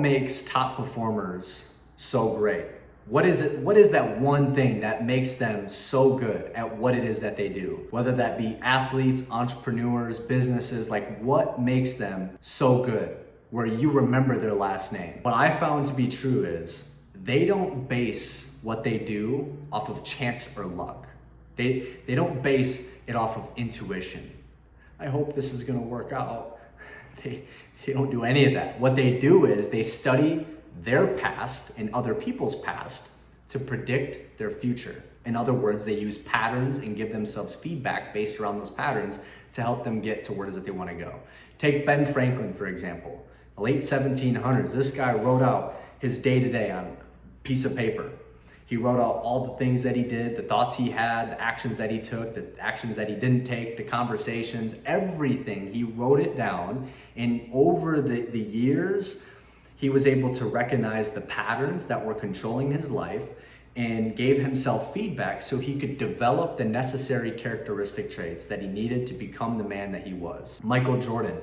Makes top performers so great? What is it? What is that one thing that makes them so good at what it is that they do? Whether that be athletes, entrepreneurs, businesses, like what makes them so good where you remember their last name? What I found to be true is they don't base what they do off of chance or luck. They don't base it off of intuition. I hope this is gonna work out. They don't do any of that. What they do is they study their past and other people's past to predict their future. In other words, they use patterns and give themselves feedback based around those patterns to help them get to where it is that they want to go. Take Ben Franklin, for example. The late 1700s, this guy wrote out his day-to-day on a piece of paper. He wrote out all the things that he did, the thoughts he had, the actions that he took, the actions that he didn't take, the conversations, everything. He wrote it down, and over the years, he was able to recognize the patterns that were controlling his life and gave himself feedback so he could develop the necessary characteristic traits that he needed to become the man that he was. Michael Jordan.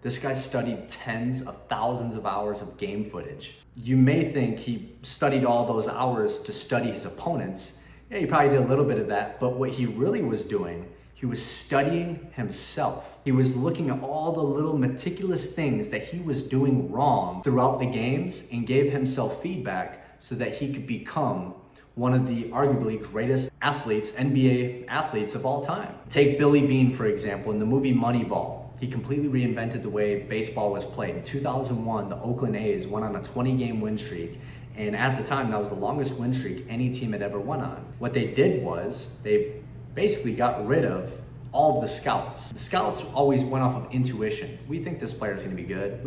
This guy studied tens of thousands of hours of game footage. You may think he studied all those hours to study his opponents. Yeah, he probably did a little bit of that, but what he really was doing, he was studying himself. He was looking at all the little meticulous things that he was doing wrong throughout the games and gave himself feedback so that he could become one of the arguably greatest athletes, NBA athletes of all time. Take Billy Beane, for example, in the movie Moneyball. He completely reinvented the way baseball was played. In 2001, the Oakland A's went on a 20-game win streak, and at the time, that was the longest win streak any team had ever went on. What they did was, they basically got rid of all of the scouts. The scouts always went off of intuition. We think this player is gonna be good.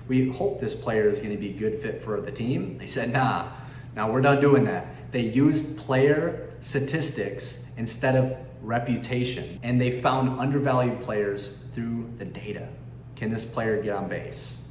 We hope this player is gonna be a good fit for the team. They said, nah, we're done doing that. They used player statistics instead of reputation, and they found undervalued players through the data. Can this player get on base?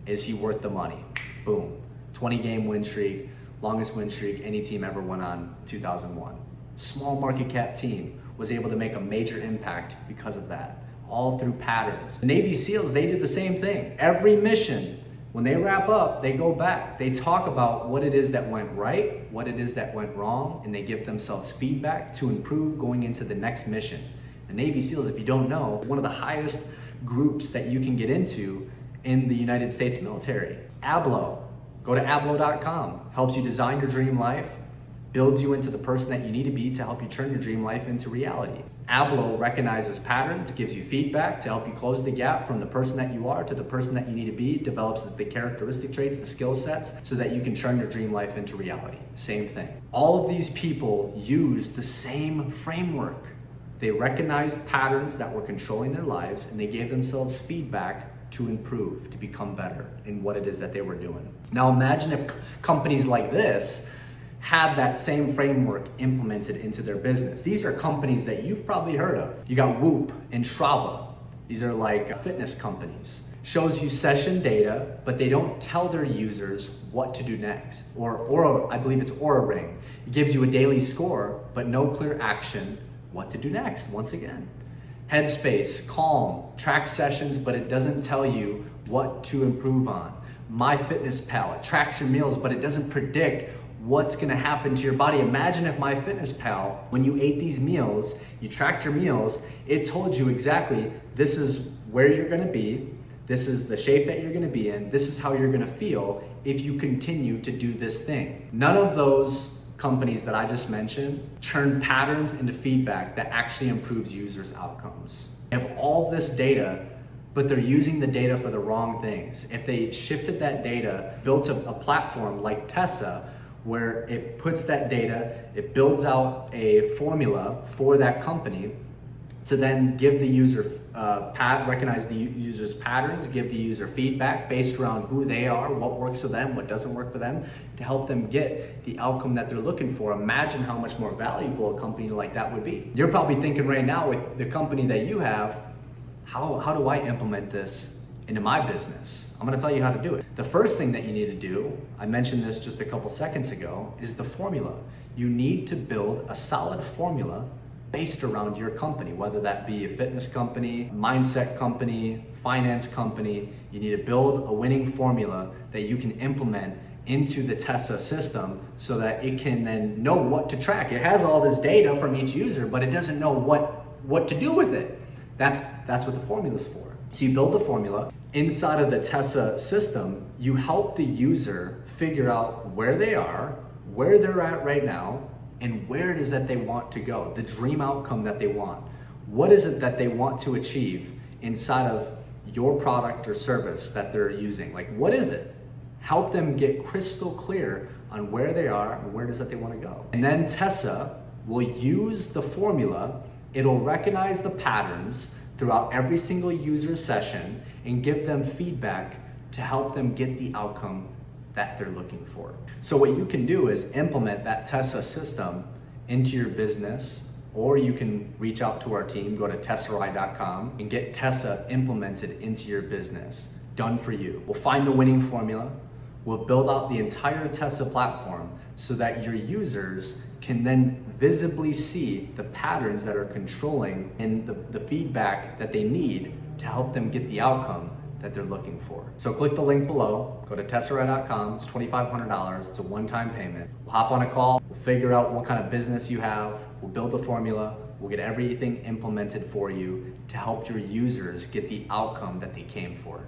Is he worth the money? Boom. 20-game win streak, longest win streak any team ever went on, 2001. Small market cap team was able to make a major impact because of that, all through patterns. The Navy SEALs, they did the same thing. Every mission, when they wrap up, they go back. They talk about what it is that went right, what it is that went wrong, and they give themselves feedback to improve going into the next mission. The Navy SEALs, if you don't know, one of the highest groups that you can get into in the United States military. Ablo, go to ablo.com, helps you design your dream life, builds you into the person that you need to be to help you turn your dream life into reality. Ablo recognizes patterns, gives you feedback to help you close the gap from the person that you are to the person that you need to be, develops the characteristic traits, the skill sets, so that you can turn your dream life into reality. Same thing. All of these people use the same framework. They recognized patterns that were controlling their lives, and they gave themselves feedback to improve, to become better in what it is that they were doing. Now imagine if companies like this had that same framework implemented into their business. These are companies that you've probably heard of. You got Whoop and Strava. These are like fitness companies. Shows you session data, but they don't tell their users what to do next. Or I believe it's Oura Ring. It gives you a daily score, but no clear action what to do next, once again. Headspace, Calm, tracks sessions, but it doesn't tell you what to improve on. MyFitnessPal, it tracks your meals, but it doesn't predict what's gonna happen to your body. Imagine if MyFitnessPal, when you ate these meals, you tracked your meals, it told you exactly, this is where you're gonna be, this is the shape that you're gonna be in, this is how you're gonna feel if you continue to do this thing. None of those companies that I just mentioned turn patterns into feedback that actually improves users' outcomes. They have all this data, but they're using the data for the wrong things. If they shifted that data, built a platform like Tessa, where it puts that data, it builds out a formula for that company to then give the user, recognize the user's patterns, give the user feedback based around who they are, what works for them, what doesn't work for them, to help them get the outcome that they're looking for. Imagine how much more valuable a company like that would be. You're probably thinking right now with the company that you have, how do I implement this into my business? I'm gonna tell you how to do it. The first thing that you need to do, I mentioned this just a couple seconds ago, is the formula. You need to build a solid formula based around your company, whether that be a fitness company, mindset company, finance company. You need to build a winning formula that you can implement into the Tessa system so that it can then know what to track. It has all this data from each user, but it doesn't know what to do with it. That's what the formula is for. So you build the formula. Inside of the Tessa system, you help the user figure out where they are, where they're at right now, and where it is that they want to go, the dream outcome that they want. What is it that they want to achieve inside of your product or service that they're using? Like, what is it? Help them get crystal clear on where they are and where it is that they want to go. And then Tessa will use the formula. It'll recognize the patterns throughout every single user session and give them feedback to help them get the outcome that they're looking for. So what you can do is implement that Tessa system into your business, or you can reach out to our team, go to Tessarai.com and get Tessa implemented into your business, done for you. We'll find the winning formula. We'll build out the entire Tessa platform so that your users can then visibly see the patterns that are controlling and the feedback that they need to help them get the outcome that they're looking for. So click the link below, go to Tessarai.com, it's $2,500, it's a one-time payment. We'll hop on a call, we'll figure out what kind of business you have, we'll build the formula, we'll get everything implemented for you to help your users get the outcome that they came for.